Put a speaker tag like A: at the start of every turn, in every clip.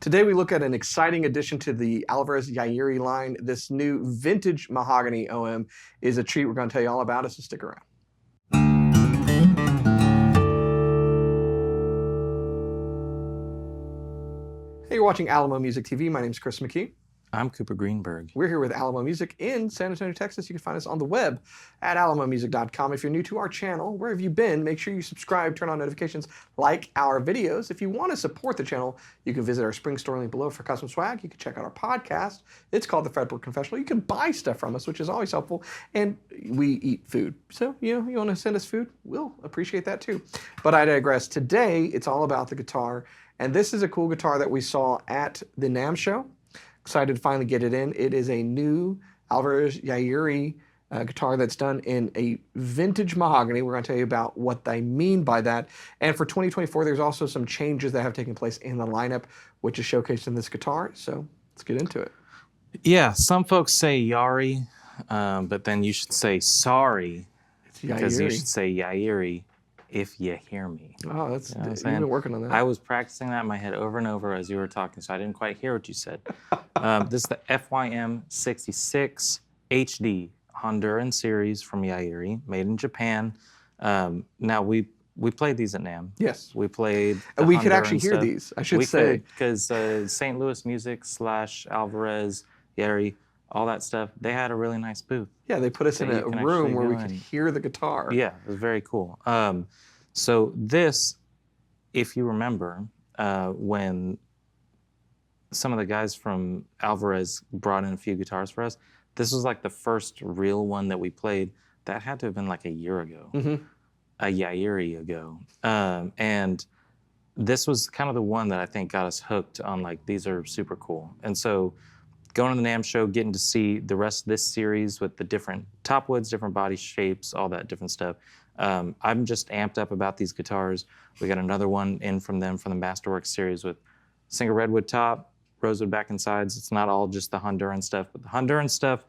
A: Today we look at an exciting addition to the Alvarez Yairi line. This new vintage mahogany OM is a treat we're going to tell you all about, so stick around. Hey, you're watching Alamo Music TV. My name is Chris McKee.
B: I'm Cooper Greenberg.
A: We're here with Alamo Music in San Antonio, Texas. You can find us on the web at alamomusic.com. If you're new to our channel, where have you been? Make sure you subscribe, turn on notifications, like our videos. If you want to support the channel, you can visit our spring store link below for custom swag. You can check out our podcast. It's called the Fretboard Confessional. You can buy stuff from us, which is always helpful. And we eat food. So, you want to send us food? We'll appreciate that too. But I digress. Today, it's all about the guitar. And this is a cool guitar that we saw at the NAMM show. Excited to finally get it in. It is a new Alvarez Yairi guitar that's done in a vintage mahogany. We're going to tell you about what they mean by that. And for 2024, there's also some changes that have taken place in the lineup, which is showcased in this guitar. So let's get into it.
B: Yeah, some folks say Yairi, but then you should say sorry.
A: It's Yairi.
B: Because you should say Yairi if you hear me.
A: Oh, that's you've been working on that.
B: I was practicing that in my head over and over as you were talking, so I didn't quite hear what you said. This is the FYM66HD Honduran series from Yairi, made in Japan. Now we played these at NAMM.
A: Yes,
B: we played.
A: We could actually hear these. I should say
B: because St. Louis Music / Alvarez Yairi, all that stuff. They had a really nice booth.
A: Yeah, they put us in a room where we could hear the guitar.
B: Yeah, it was very cool. So this, if you remember, when some of the guys from Alvarez brought in a few guitars for us, this was like the first real one that we played. That had to have been like a year ago, a Yairi ago. And this was kind of the one that I think got us hooked on, like, these are super cool. And so going to the NAMM show, getting to see the rest of this series with the different top woods, different body shapes, all that different stuff. I'm just amped up about these guitars. We got another one in from them from the Masterworks series with single redwood top, rosewood back and sides. It's not all just the Honduran stuff, but the Honduran stuff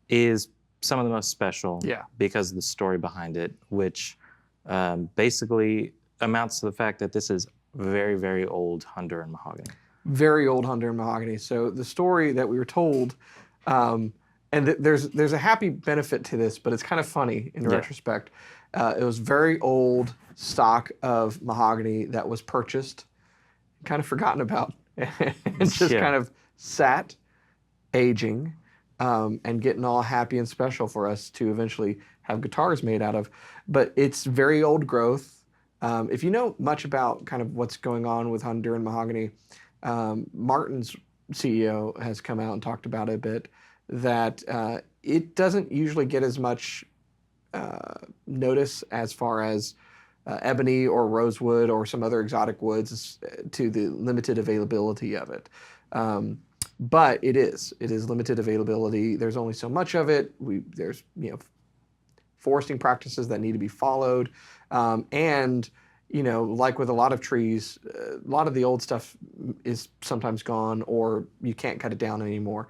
B: is some of the most special because of the story behind it, which basically amounts to the fact that this is very, very old Honduran mahogany. Very old Honduran mahogany. So the story that we were told, and there's a happy benefit to this, but it's kind of funny in retrospect. It was very old stock of mahogany that was purchased, kind of forgotten about, and just kind of sat, aging, and getting all happy and special for us to eventually have guitars made out of. But it's very old growth. If you know much about kind of what's going on with Honduran mahogany, Martin's CEO has come out and talked about it a bit, that it doesn't usually get as much notice as far as ebony or rosewood or some other exotic woods to the limited availability of it. But it is limited availability. There's only so much of it. There's foresting practices that need to be followed, and like with a lot of trees, a lot of the old stuff is sometimes gone or you can't cut it down anymore,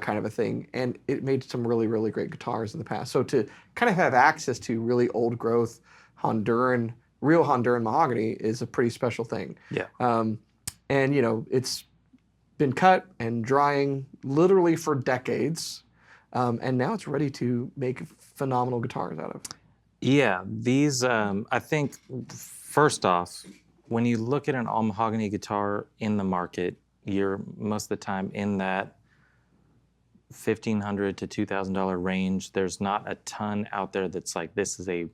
B: kind of a thing. And it made some really, really great guitars in the past. So to kind of have access to really old growth real Honduran mahogany is a pretty special thing. Yeah. And it's been cut and drying literally for decades. And now it's ready to make phenomenal guitars out of. Yeah, these, I think, first off, when you look at an all-mahogany guitar in the market, you're most of the time in that $1,500 to $2,000 range. There's not a ton out there that's like, this is a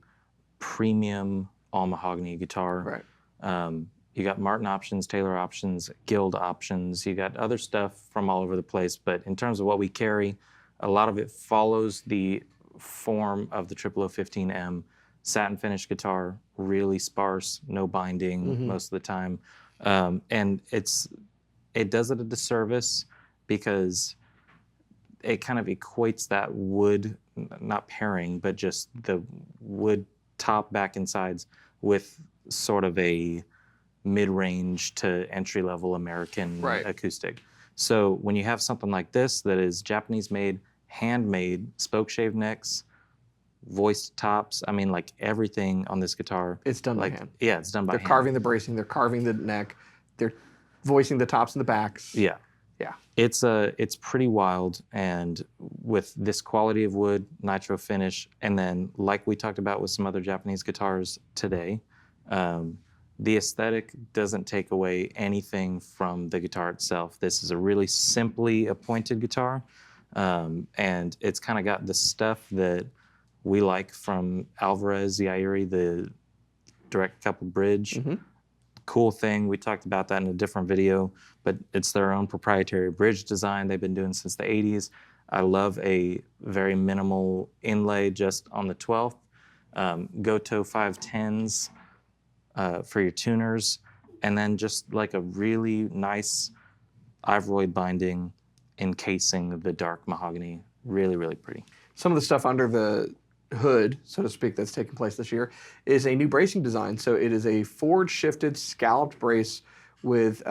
B: premium all-mahogany guitar. Right. You got Martin options, Taylor options, Guild options. You got other stuff from all over the place. But in terms of what we carry, a lot of it follows the form of the 0015M. Satin finish guitar, really sparse, no binding most of the time. And it does it a disservice because it kind of equates that wood, not pairing, but just the wood top, back, and sides with sort of a mid-range to entry-level American acoustic. So when you have something like this that is Japanese-made, handmade, spoke-shaved necks, voiced tops. I mean, like everything on this guitar.
A: It's done by hand.
B: Yeah, it's done by hand.
A: They're carving the bracing. They're carving the neck. They're voicing the tops and the backs.
B: Yeah.
A: Yeah.
B: It's pretty wild, and with this quality of wood, nitro finish, and then like we talked about with some other Japanese guitars today, the aesthetic doesn't take away anything from the guitar itself. This is a really simply appointed guitar, and it's kind of got the stuff that we like from Alvarez Yairi, the direct couple bridge.
A: Mm-hmm.
B: Cool thing. We talked about that in a different video, but it's their own proprietary bridge design they've been doing since the 80s. I love a very minimal inlay just on the 12th. Goto 510s for your tuners, and then just like a really nice Ivoroid binding encasing the dark mahogany. Really, really pretty.
A: Some of the stuff under the hood, so to speak, that's taking place this year is a new bracing design. So it is a forward-shifted scalloped brace with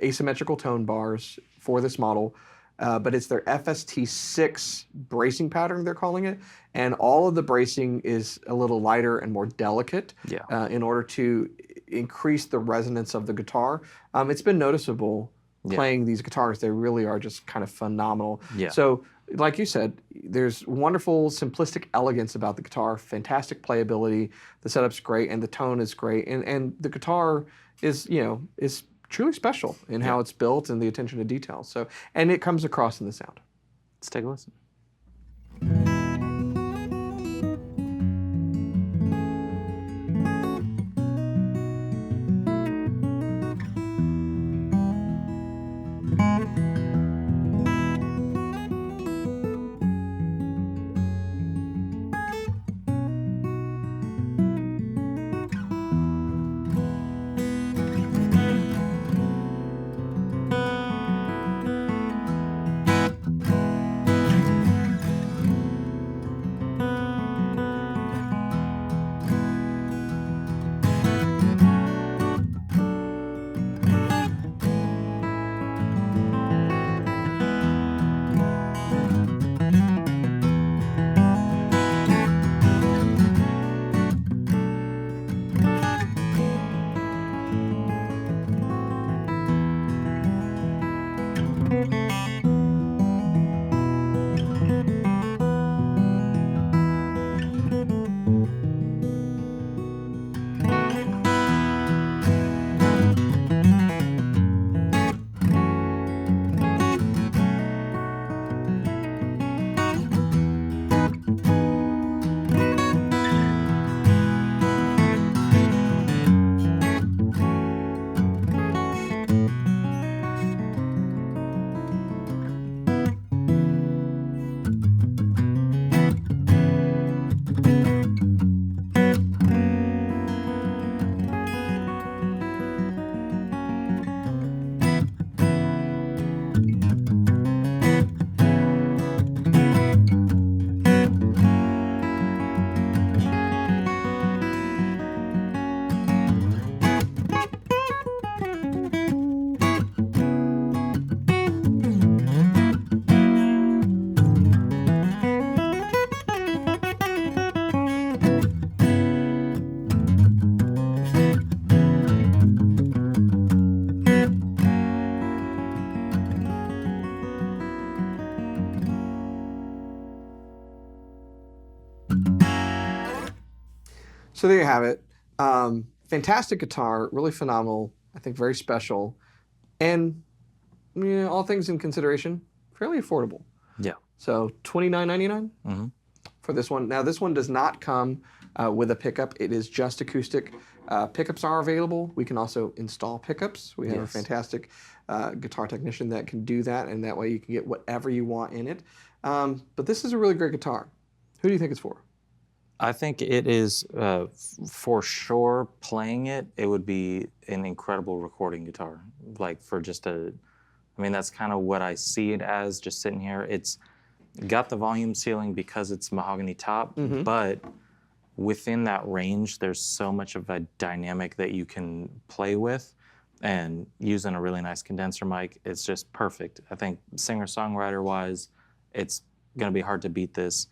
A: asymmetrical tone bars for this model, but it's their FST6 bracing pattern, they're calling it, and all of the bracing is a little lighter and more delicate in order to increase the resonance of the guitar. It's been noticeable playing these guitars. They really are just kind of phenomenal.
B: Yeah.
A: So like you said, there's wonderful simplistic elegance about the guitar, fantastic playability, the setup's great, and the tone is great. And the guitar is, is truly special in how it's built and the attention to detail. So, and it comes across in the sound.
B: Let's take a listen.
A: So there you have it. Fantastic guitar, really phenomenal. I think very special, and all things in consideration, fairly affordable.
B: Yeah.
A: So $29.99 for this one. Now this one does not come with a pickup. It is just acoustic. Pickups are available. We can also install pickups. We have a fantastic guitar technician that can do that, and that way you can get whatever you want in it. But this is a really great guitar. Who do you think it's for?
B: I think it is, for sure, playing it, it would be an incredible recording guitar. Like for just I mean, that's kind of what I see it as, just sitting here. It's got the volume ceiling because it's mahogany top, but within that range, there's so much of a dynamic that you can play with, and using a really nice condenser mic, it's just perfect. I think singer-songwriter-wise, it's gonna be hard to beat this.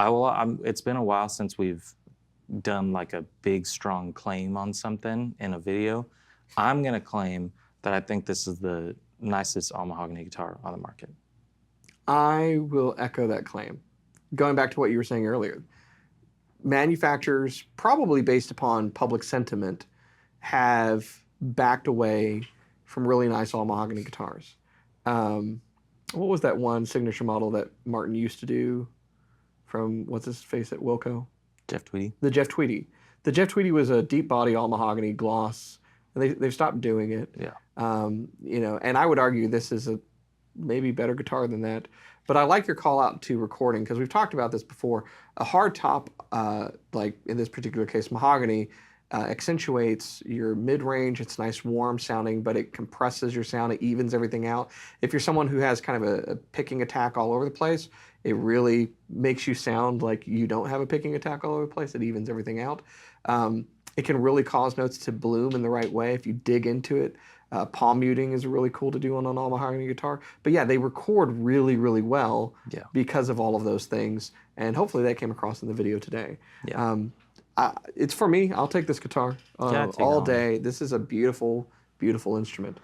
B: It's been a while since we've done like a big, strong claim on something in a video. I'm gonna claim that I think this is the nicest all-mahogany guitar on the market.
A: I will echo that claim. Going back to what you were saying earlier, manufacturers, probably based upon public sentiment, have backed away from really nice all-mahogany guitars. What was that one signature model that Martin used to do from, what's his face at Wilco?
B: Jeff Tweedy.
A: The Jeff Tweedy. The Jeff Tweedy was a deep body all-mahogany gloss. And they've stopped doing it.
B: Yeah.
A: You know, and I would argue this is a maybe better guitar than that. But I like your call out to recording, because we've talked about this before. A hard top, like in this particular case, mahogany, accentuates your mid-range. It's nice, warm sounding, but it compresses your sound. It evens everything out. If you're someone who has kind of a picking attack all over the place, it really makes you sound like you don't have a picking attack all over the place. It evens everything out. It can really cause notes to bloom in the right way if you dig into it. Palm muting is really cool to do on an all-mahogany guitar. But yeah, they record really, really well because of all of those things. And hopefully that came across in the video today.
B: Yeah.
A: It's for me. I'll take this guitar all day. This is a beautiful, beautiful instrument.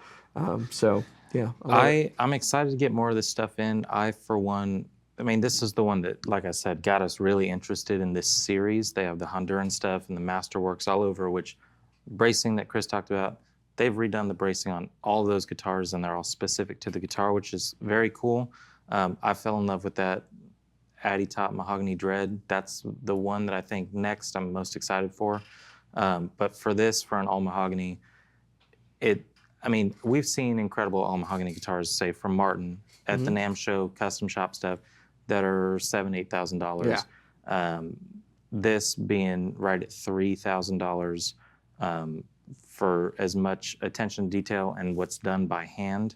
A: So yeah.
B: I'm excited to get more of this stuff in. I, for one, I mean, this is the one that, like I said, got us really interested in this series. They have the Honduran stuff and the Masterworks all over, which bracing that Chris talked about, they've redone the bracing on all of those guitars, and they're all specific to the guitar, which is very cool. I fell in love with that Addy Top Mahogany Dread. That's the one that I think next I'm most excited for. But for this, for an all-mahogany, I mean, we've seen incredible all-mahogany guitars, say, from Martin at the NAMM show, custom shop stuff, that are $7,000, $8,000.
A: Yeah.
B: This being right at $3,000 for as much attention to detail and what's done by hand,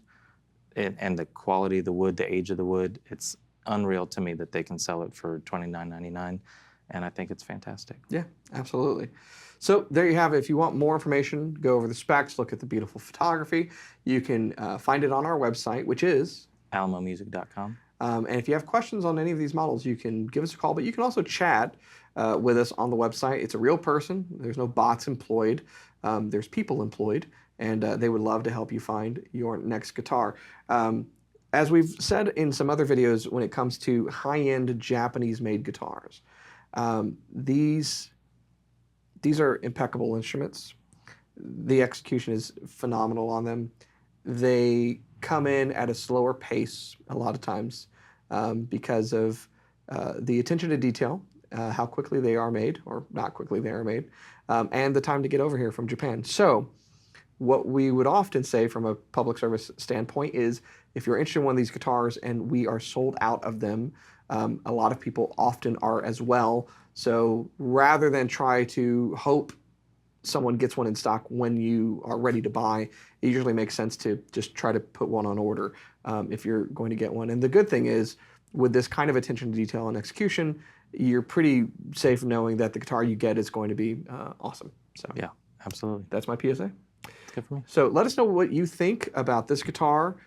B: and the quality of the wood, the age of the wood, it's unreal to me that they can sell it for $29.99, and I think it's fantastic.
A: Yeah, absolutely. So there you have it. If you want more information, go over the specs, look at the beautiful photography. You can find it on our website, which is
B: alamomusic.com.
A: And if you have questions on any of these models, you can give us a call, but you can also chat with us on the website. It's a real person. There's no bots employed. There's people employed, and they would love to help you find your next guitar. As we've said in some other videos, when it comes to high-end Japanese-made guitars, these are impeccable instruments. The execution is phenomenal on them. They come in at a slower pace a lot of times because of the attention to detail, how quickly they are made, or not quickly they are made, and the time to get over here from Japan. So what we would often say from a public service standpoint is, if you're interested in one of these guitars and we are sold out of them, a lot of people often are as well. So rather than try to hope someone gets one in stock when you are ready to buy, it usually makes sense to just try to put one on order if you're going to get one. And the good thing is, with this kind of attention to detail and execution, you're pretty safe knowing that the guitar you get is going to be awesome. So
B: yeah, absolutely.
A: That's my PSA.
B: It's good for me.
A: So let us know what you think about this guitar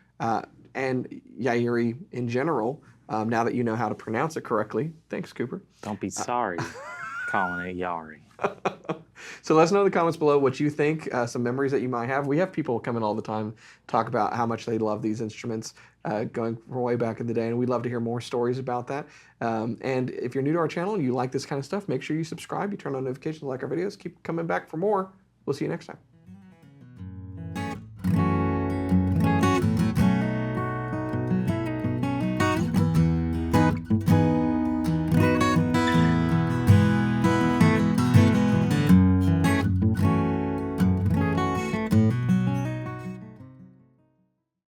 A: and Yairi in general, now that you know how to pronounce it correctly. Thanks, Cooper.
B: Don't be sorry calling it Yairi.
A: So let us know in the comments below what you think, some memories that you might have. We have people come in all the time, talk about how much they love these instruments going from way back in the day, and we'd love to hear more stories about that. And if you're new to our channel and you like this kind of stuff, make sure you subscribe, you turn on notifications, like our videos, keep coming back for more. We'll see you next time.